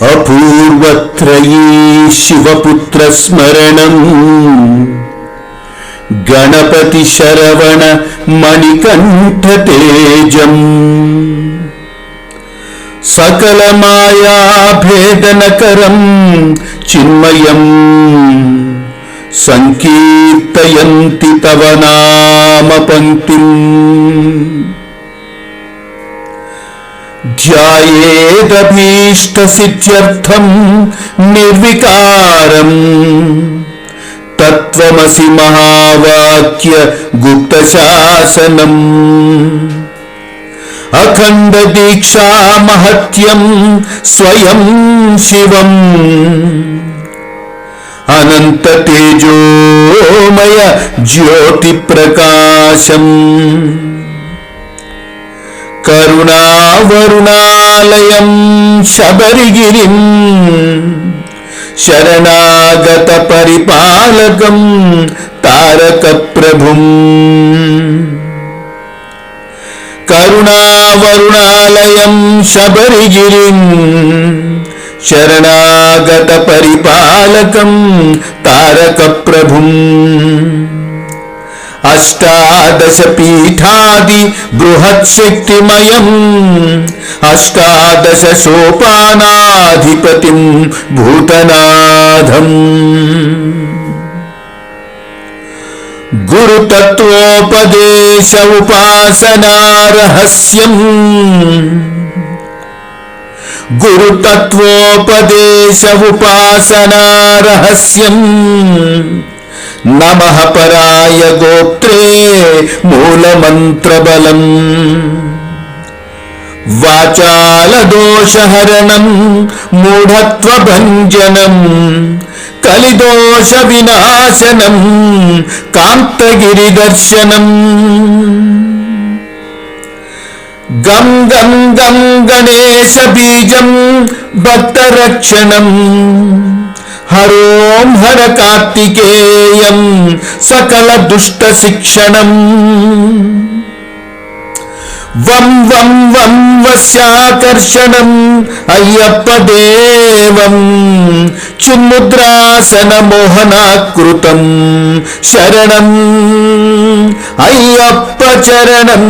అపూర్వత్రయీ శివపుత్ర స్మరణం గణపతి శరవణ మణికంఠ తేజం సకల మాయా భేదనకరం చిన్మయం సంకీర్తయంతి తవ నామ పంక్తిం ధ్యాయేదభీష్ట సిద్ధ్యర్థం నిర్వికారం తత్వమసి మహావాక్య గుప్త శాసనం అఖండ దీక్షా మహత్యం స్వయం శివం అనంత తేజోమయ జ్యోతి ప్రకాశం కరుణావరుణాలయం శబరిగిరిం శరణాగత పరిపాలకం తారక ప్రభుం కరుణావరుణాలయం శబరిగిరిం శరణాగత పరిపాలకం తారక ప్రభుం అష్టాదశ పీఠాది బృహత్శక్తిమయం అష్టాదశ సోపానాధిపతిం భూతనాథం గురుతత్వోపదేశ ఉపాసనా రహస్యం గురుతత్వోపదేశ ఉపాసనా రహస్యం నమః పరాయ గోప్త్రే మూలమంత్రబలం వాచాల దోషహరణం మూఢత్వభంజనం కలిదోష వినాశనం కాంతగిరి దర్శనం గం గం గం గణేశ బీజం భక్తరక్షణం హరోం హర కార్తికేయం సకల దుష్ట శిక్షణం వం వం వం వశ్యాకర్షణం అయ్యప్ప దేవం చిన్ముద్రాసన మోహనాకృతం శరణం అయ్యప్ప చరణం